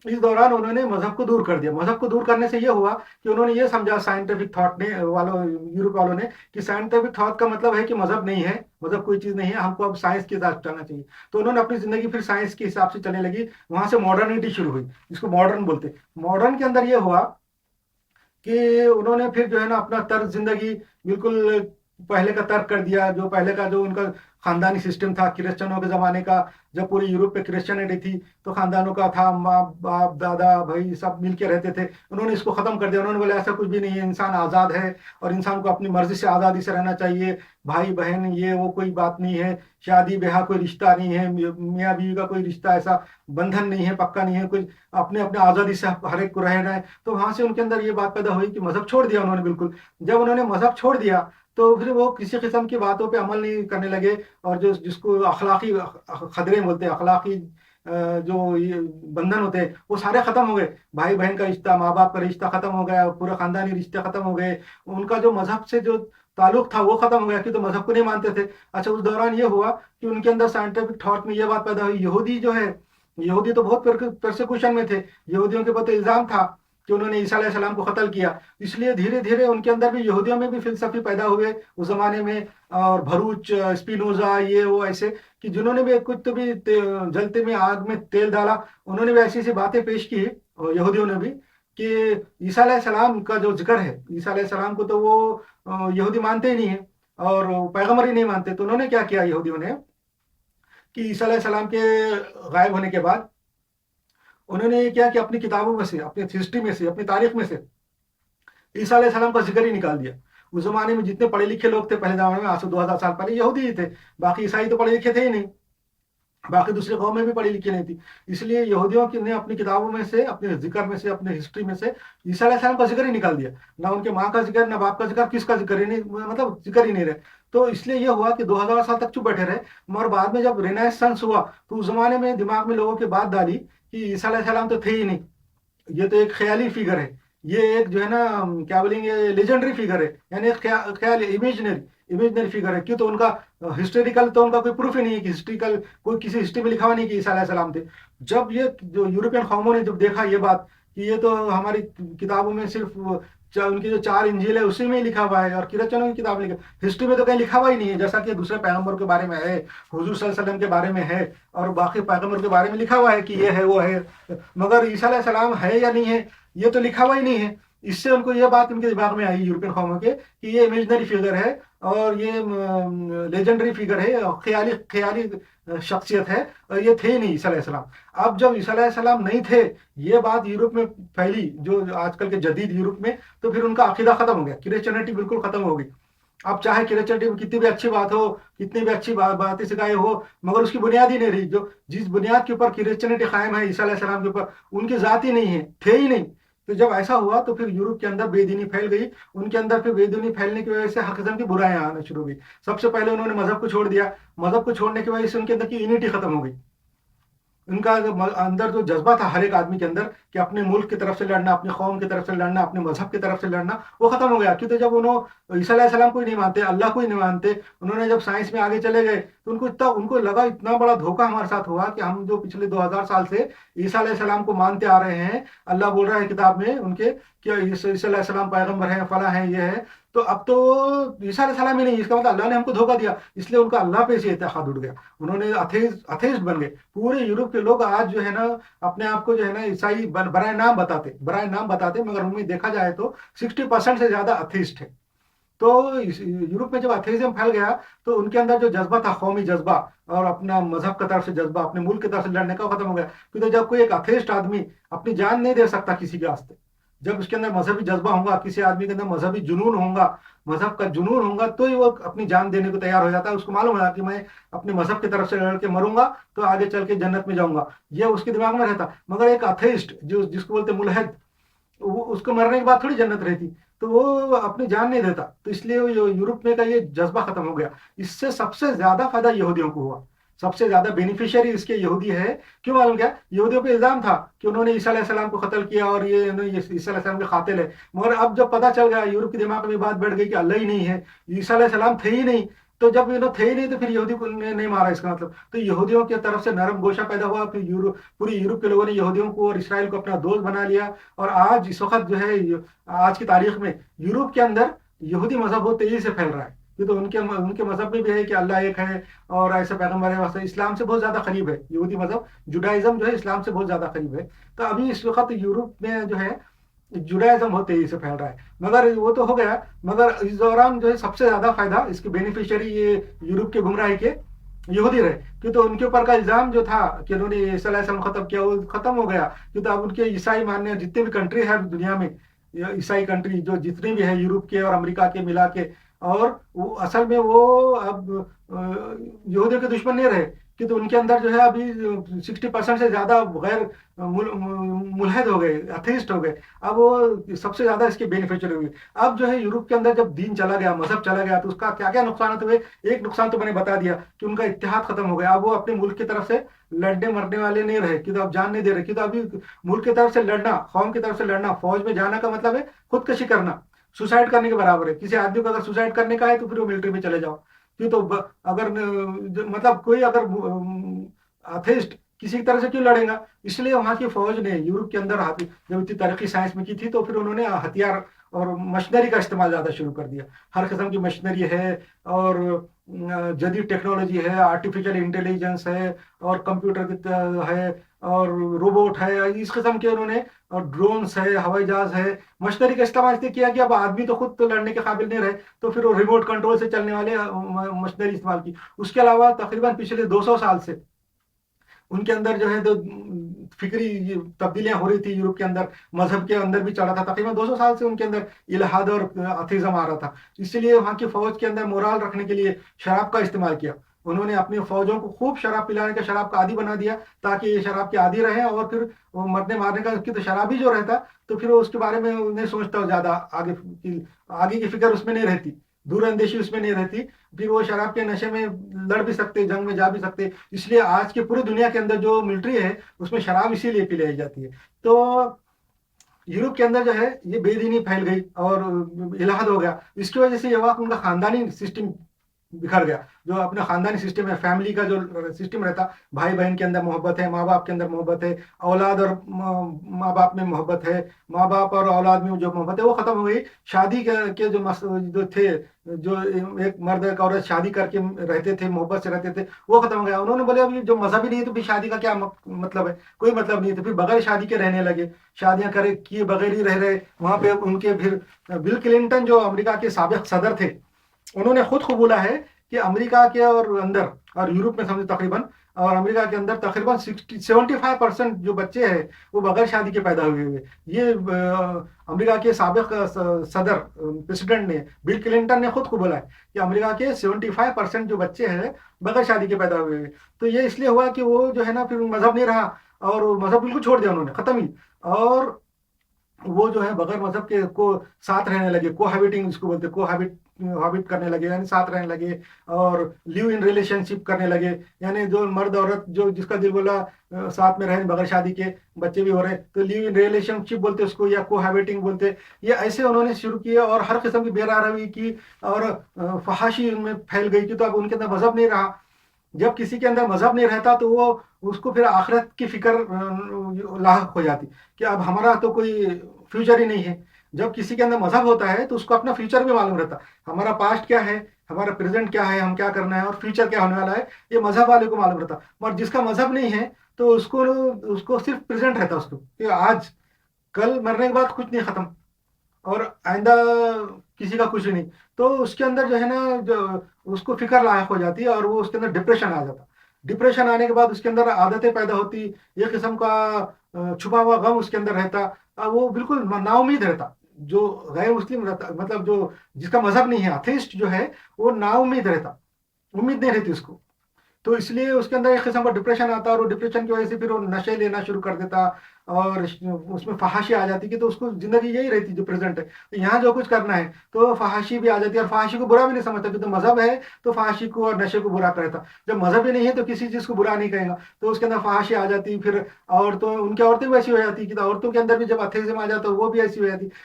इस दौरान उन्होंने मजहब को दूर कर दिया। मजहब को दूर करने से ये हुआ कि उन्होंने ये समझा साइंटिफिक थॉट ने वालों यूरोप वालों ने कि साइंटिफिक थॉट का मतलब है कि मजहब नहीं है, मजहब कोई चीज नहीं है, हमको अब साइंस के साथ चलना चाहिए। तो उन्होंने अपनी जिंदगी फिर साइंस के हिसाब से चलने लगी। वहां से मॉडर्निटी शुरू हुई, जिसको मॉडर्न बोलते। मॉडर्न के अंदर ये हुआ कि उन्होंने फिर जो है ना अपना तर्ज जिंदगी बिल्कुल पहले का तर्क कर दिया। जो पहले का जो उनका खानदानी सिस्टम था क्रिश्चियनों के जमाने का, जब पूरी यूरोप पे क्रिश्चियनिटी थी तो खानदानों का था, माँ बाप दादा भाई सब मिल के रहते थे। उन्होंने इसको खत्म कर दिया। उन्होंने बोला ऐसा कुछ भी नहीं है, इंसान आज़ाद है और इंसान को अपनी मर्जी से आज़ादी से रहना चाहिए। भाई बहन ये वो कोई बात नहीं है, शादी ब्याह कोई रिश्ता नहीं है, मियाँ बीवी का कोई रिश्ता ऐसा बंधन नहीं है, पक्का नहीं है कुछ, अपने अपने आज़ादी से हर एक को रहना है। तो वहां से उनके अंदर ये बात पैदा हुई कि मजहब छोड़ दिया उन्होंने बिल्कुल। जब उन्होंने मजहब छोड़ दिया तो फिर वो किसी किस्म की बातों पे अमल नहीं करने लगे। और जो जिसको अखलाकी खदरे बोलते हैं, अखलाकी जो ये बंधन होते हैं वो सारे खत्म हो गए। भाई बहन का रिश्ता, माँ बाप का रिश्ता खत्म हो गया, पूरे खानदानी रिश्ते खत्म हो गए। उनका जो मजहब से जो ताल्लुक था वो खत्म हो गया कि तो मजहब को नहीं मानते थे। अच्छा, उस दौरान ये हुआ कि उनके अंदर साइंटिफिक थॉट में ये बात पैदा हुई, यहूदी जो है, यहूदी तो बहुत परसिक्यूशन में थे। यहूदियों के ऊपर तो इल्जाम था कि उन्होंने ईसा अलैहिस्सलाम को कत्ल किया। इसलिए धीरे धीरे उनके अंदर भी, यहूदियों में भी फिलसफी पैदा हुए उस जमाने में। और भरूच, स्पिनोजा, ये वो ऐसे कि जिन्होंने भी कुछ तो भी जलते में आग में तेल डाला, उन्होंने भी ऐसी ऐसी बातें पेश की, और यहूदियों ने भी, कि ईसा अलैहिस्सलाम का जो जिक्र है, ईसा अलैहिस्सलाम को तो वो यहूदी मानते ही नहीं है और पैगंबर ही नहीं मानते। तो उन्होंने क्या किया यहूदियों ने कि ईसा अलैहिस्सलाम के गायब होने के बाद उन्होंने ये किया कि अपनी किताबों में से, अपनी हिस्ट्री में से, अपनी तारीख में से ईसा अलैहिस्सलाम का जिक्र ही निकाल दिया। उस जमाने में जितने पढ़े लिखे लोग थे पहले जमाने में, आज से 2000 साल पहले, यहूदी ही थे। बाकी ईसाई तो पढ़े लिखे थे ही नहीं, बाकी दूसरी कौमें भी पढ़ी लिखी नहीं थी। इसलिए यहूदियों की ने अपनी किताबों में से, अपने जिक्र में से, अपने हिस्ट्री में से ईसा अलैहिस्सलाम का जिक्र ही निकाल दिया। ना उनके माँ का जिक्र, ना बाप का जिक्र, किसका जिक्र ही नहीं, मतलब जिक्र ही नहीं रहे। तो इसलिए यह हुआ कि 2000 साल तक चुप बैठे रहे। मगर बाद में जब रेनेसांस हुआ तो उस जमाने में दिमाग में लोगों के बात डाली कि ईसा अलैहिस्सलाम तो थे ही नहीं, ये तो एक ख्याली फिगर है, ये एक जो है ना क्या बोलेंगे लेजेंडरी फिगर है, यानी एक ख्याल इमेजनरी इमेजनरी फिगर है। क्यों? तो उनका हिस्टोरिकल तो उनका कोई प्रूफ ही नहीं है कि हिस्ट्रिकल कोई किसी हिस्ट्री में लिखा हुआ नहीं कि ईसा अलैहिस्सलाम थे। जब ये जो यूरोपियन कौमों ने जब देखा ये बात कि ये तो हमारी किताबों में सिर्फ उनकी जो 4 इंजील है उसी में ही लिखा हुआ है, और किरचनों की किताब लिखा, हिस्ट्री में तो कहीं लिखा हुआ ही नहीं है। जैसा कि दूसरे पैगंबर के बारे में है, हुजूर सल्लल्लाहु अलैहि वसल्लम के बारे में है, और बाकी पैगंबर के बारे में लिखा हुआ है कि ये है वो है, मगर ईसा अलैहिस्सलाम है या नहीं है ये तो लिखा हुआ ही नहीं है। इससे उनको ये बात इनके दिमाग में आई यूरोपियन कौमों के कि ये इमेजनरी फिगर है और ये लेजेंडरी फिगर है और ख्याली ख्याली शख्सियत है, और ये थे ही नहीं ईसा अलैहिस्सलाम। अब जब ईसा अलैहिस्सलाम नहीं थे, ये बात यूरोप में फैली, जो आजकल के जदीद यूरोप में, तो फिर उनका अकीदा खत्म हो गया, क्रिश्चियनिटी बिल्कुल खत्म हो गई। अब चाहे क्रिश्चियनिटी में कितनी भी अच्छी बात हो, कितनी भी अच्छी बातें सिखाई हो, मगर उसकी बुनियाद ही नहीं रही। जो जिस बुनियाद के ऊपर क्रिश्चियनिटी कायम है ईसा अलैहिस्सलाम के ऊपर, उनकी जात ही नहीं है, थे ही नहीं। तो जब ऐसा हुआ तो फिर यूरोप के अंदर बेदीनी फैल गई। उनके अंदर फिर बेदीनी फैलने की वजह से हर किस्म की बुराइयां आना शुरू हो गई। सबसे पहले उन्होंने मजहब को छोड़ दिया। मजहब को छोड़ने की वजह से उनके अंदर की यूनिटी खत्म हो गई। उनका जो अंदर जो जज्बा था हर एक आदमी के अंदर कि अपने मुल्क की तरफ से लड़ना, अपने कौम की तरफ से लड़ना, अपने मजहब की तरफ से लड़ना, वो खत्म हो गया। क्योंकि जब उन्होंने ईसा अलैहिस्सलाम को ही नहीं मानते, अल्लाह को ही नहीं मानते, उन्होंने जब साइंस में आगे चले गए तो उनको लगा इतना बड़ा धोखा हमारे साथ हुआ कि हम जो पिछले 2000 साल से ईसा अलैहिस्सलाम को मानते आ रहे हैं, अल्लाह बोल रहा है किताब में उनके कि ईसा अलैहिस्सलाम पैगंबर है, फला है, ये है, तो अब तो ईसा अलैहिस्सलाम ही नहीं, इसका मतलब अल्लाह ने हमको धोखा दिया। इसलिए उनका अल्लाह पे से इत्तेहाद उठ गया, उन्होंने अथेइस्ट बन गए। पूरे यूरोप के लोग आज जो है ना अपने आप को जो है ना ईसाई बराए नाम बताते, मगर उनमें देखा जाए तो 60% से ज्यादा अथेइस्ट है। तो यूरोप में जब अथेइज्म फैल गया तो उनके अंदर जो जज्बा था, कौमी जज्बा और अपना मजहब की तरफ से जज्बा, अपने मुल्क की तरफ से लड़ने का, खत्म हो गया। क्योंकि जब कोई एक अथेइस्ट आदमी अपनी जान नहीं दे सकता किसी के वास्ते, जब उसके अंदर मजहबी जज्बा होगा, किसी आदमी के अंदर मजहबी जुनून होगा, मजहब का जुनून होगा, तो ही वो अपनी जान देने को तैयार हो जाता है। उसको मालूम है कि मैं अपने मजहब की तरफ से लड़ के मरूंगा तो आगे चल के जन्नत में जाऊंगा, ये उसके दिमाग में रहता। मगर एक अथेइस्ट जो जिसको बोलते मुल्हिद, उसको मरने के बाद थोड़ी जन्नत रहती, तो वो अपनी जान नहीं देता। तो इसलिए यूरोप में का ये जज्बा खत्म हो गया। इससे सबसे ज्यादा फायदा यहूदियों को हुआ, सबसे ज्यादा बेनिफिशियरी इसके यहूदी है। क्यों? मालूम क्या? यहूदियों पे इल्जाम था कि उन्होंने ईसा अलैहिस्सलाम को कत्ल किया और ये ईसा अलैहिस्सलाम के कातिल है। मगर अब जब पता चल गया, यूरोप के दिमाग में बात बैठ गई कि अल्लाह ही नहीं है, ईसा अलैहिस्सलाम थे ही नहीं, तो जब ये लोग थे ही नहीं तो फिर यहूदी को नहीं मारा, इसका मतलब तो यहूदियों की तरफ से नरम गोशा पैदा हुआ, फिर यूरोप, पूरी यूरोप के लोगों ने यहूदियों को और इसराइल को अपना दोस्त बना लिया। और आज इस वक्त जो है आज की तारीख में यूरोप के अंदर यहूदी मजहब बहुत तेजी से फैल रहा है। ये तो उनके उनके मजहब में भी है कि अल्लाह एक है और ऐसे पैगम्बर है, वैसे इस्लाम से बहुत ज्यादा करीब है यहूदी मजहब, जुडाइज्म जो है इस्लाम से बहुत ज्यादा करीब है। तो अभी इस वक्त यूरोप में जो है जुडाइज्म बहुत तेजी से फैल रहा है। मगर वो तो हो गया, मगर इस दौरान जो है सबसे ज्यादा फायदा इसके बेनिफिशियरी ये यूरोप के गुमराही के यहूदी रहे, क्यों तो उनके ऊपर का इल्जाम जो था कि उन्होंने ईसा खत्म किया वो खत्म हो गया। क्यों तो अब उनके ईसाई मानने जितने भी कंट्री है दुनिया में, ईसाई कंट्री जो जितनी भी है यूरोप के और अमेरिका के मिला के, और वो असल में वो अब यहूदियों के दुश्मन नहीं रहे, कि तो उनके अंदर जो है अभी 60% से ज्यादा गैर मुल्हिद हो गए, अथीस्ट हो गए। अब वो सबसे ज्यादा इसके बेनिफिशियरी हुए। अब जो है यूरोप के अंदर जब दीन चला गया, मजहब चला गया, तो उसका क्या क्या नुकसान हुए। एक नुकसान तो मैंने बता दिया कि उनका इत्तेहाद खत्म हो गया। अब वो अपने मुल्क की तरफ से लड़ने मरने वाले नहीं रहे, कि तो अब जान नहीं दे रहे, कि तो अभी मुल्क की तरफ से लड़ना, कौम की तरफ से लड़ना, फौज में जाना का मतलब है खुदकशी करना, सुसाइड करने के बराबर है। किसी आदमी को अगर सुसाइड करने का है तो फिर वो मिलिट्री में चले जाओ। क्यों तो अगर मतलब कोई अगर अथेस्ट किसी तरह से क्यों लड़ेगा। इसलिए वहां की फौज ने यूरोप के अंदर जब इतनी तरक्की साइंस में की थी, तो फिर उन्होंने हथियार और मशीनरी का इस्तेमाल ज्यादा शुरू कर दिया। हर किस्म की मशीनरी है और जदीद टेक्नोलॉजी है, आर्टिफिशियल इंटेलिजेंस है और कंप्यूटर है और रोबोट है, इस किस्म के उन्होंने, और ड्रोन्स है, हवाई जहाज है। मशीनरी का इस्तेमाल इसलिए किया कि अब आदमी तो खुद तो लड़ने के काबिल नहीं रहे, तो फिर वो रिमोट कंट्रोल से चलने वाले मशीनरी इस्तेमाल की। उसके अलावा तकरीबन पिछले 200 साल से उनके अंदर जो है तो फिक्री तब्दीलियां हो रही थी यूरोप के अंदर, मजहब के अंदर भी चढ़ा था। तकरीबन 200 साल से उनके अंदर इल्हाद और अथीज्म आ रहा था। इसलिए वहां की फौज के अंदर मोराल रखने के लिए शराब का इस्तेमाल किया। उन्होंने अपनी फौजों को खूब शराब पिलाने का, शराब का आदी बना दिया, ताकि ये शराब के आदी रहे। और फिर वो मरने मारने का, उसकी तो शराबी जो रहता, तो फिर वो उसके बारे में नहीं सोचता ज्यादा, आगे की फिक्र उसमें नहीं रहती, दूरअंदेशी उसमें नहीं रहती। फिर वो शराब के नशे में लड़ भी सकते, जंग में जा भी सकते। इसलिए आज के पूरी दुनिया के अंदर जो मिलिट्री है उसमें शराब इसीलिए पिलाई जाती है। तो यूरोप के अंदर जो है ये बेदीनी फैल गई और इलाहाद हो गया। इसकी वजह से ये हुआ कि उनका खानदानी सिस्टम बिखर गया। जो अपना खानदानी सिस्टम है, फैमिली का जो सिस्टम रहता, भाई बहन के अंदर मोहब्बत है, माँ बाप के अंदर मोहब्बत है, औलाद और माँ बाप में मोहब्बत है, माँ बाप और औलाद में जो मोहब्बत है वो खत्म हो गई। शादी के जो थे, जो एक मर्द एक औरत शादी करके रहते थे, मोहब्बत से रहते थे, वो खत्म हो गया। उन्होंने बोले अभी जो मजहब ही नहीं है तो फिर शादी का क्या मतलब है, कोई मतलब नहीं है। तो फिर बगैर शादी के रहने लगे, शादियां करे किए बगैर ही रह रहे वहां पे। उनके फिर बिल क्लिंटन जो अमेरिका के साबिक सदर थे, उन्होंने खुद कबूला है कि अमेरिका के और अंदर और यूरोप में समझे तकरीबन, और अमेरिका के अंदर तकरीबन 75% जो बच्चे हैं वो बगैर शादी के पैदा हुए हुए। ये अमेरिका के साबिक सदर प्रेसिडेंट ने, बिल क्लिंटन ने खुद कबूला है कि अमेरिका के 75% जो बच्चे हैं बगैर शादी के पैदा हुए हुए। तो ये इसलिए हुआ कि वो जो है ना फिर मजहब नहीं रहा, और मजहब बिल्कुल छोड़ दिया उन्होंने, खत्म ही। और वो जो है बगैर मजहब के को साथ रहने लगे, कोहैबिटिंग इसको बोलते, कोहैबिट हॉबिट करने लगे, यानी साथ रहने लगे और लिव इन रिलेशनशिप करने लगे। यानी जो मर्द औरत जो जिसका दिल बोला साथ में रहे बगैर शादी के, बच्चे भी हो रहे, तो लिव इन रिलेशनशिप बोलते उसको, या कोहैबिटिंग बोलते। ये ऐसे उन्होंने शुरू किए और हर किस्म की बेरारवी की और फहाशी उनमें फैल गई कि तो अब उनके अंदर मजहब नहीं रहा। जब किसी के अंदर मजहब नहीं रहता तो वो उसको फिर आखिरत की फिक्र लाहक हो जाती कि अब हमारा तो कोई फ्यूचर ही नहीं है। जब किसी के अंदर मजहब होता है तो उसको अपना फ्यूचर भी मालूम रहता, हमारा पास्ट क्या है, हमारा प्रेजेंट क्या है, हम क्या करना है और फ्यूचर क्या होने वाला है, ये मजहब वाले को मालूम रहता। मगर जिसका मजहब नहीं है तो उसको उसको सिर्फ प्रेजेंट रहता, उसको कि आज कल मरने के बाद कुछ नहीं खत्म और आइंदा किसी का कुछ नहीं। तो उसके अंदर जो है ना, जो उसको फिक्र लायक हो जाती है और वो उसके अंदर डिप्रेशन आ जाता। डिप्रेशन आने के बाद उसके अंदर आदतें पैदा होती, एक किस्म का छुपा हुआ गम उसके अंदर रहता। वो बिल्कुल नाउमीद रहता। जो गैर मुस्लिम रहता, मतलब जो जिसका मजहब नहीं है, अथेइस्ट जो है, वो नाउमीद रहता, उम्मीद नहीं रहती उसको। तो इसलिए उसके अंदर एक किस्म का डिप्रेशन आता और वो डिप्रेशन की वजह से फिर वो नशे लेना शुरू कर देता और उसमें फहाशी आ जाती कि तो उसको जिंदगी यही रहती जो प्रेजेंट है। तो यहाँ जो कुछ करना है तो फहाशी भी आ जाती है, और फहाशी को बुरा भी नहीं समझता कि तो मजहब है तो फहाशी को और नशे को बुरा कहता। जब मजहब ही नहीं है तो किसी चीज को बुरा नहीं कहेगा, तो उसके अंदर फहाशी आ जाती। फिर औरतों, उनकी औरतें भी ऐसी हो जाती कि तो औरतों के अंदर भी जब अथेइज्म आ जाता है वो भी ऐसी हो जाती।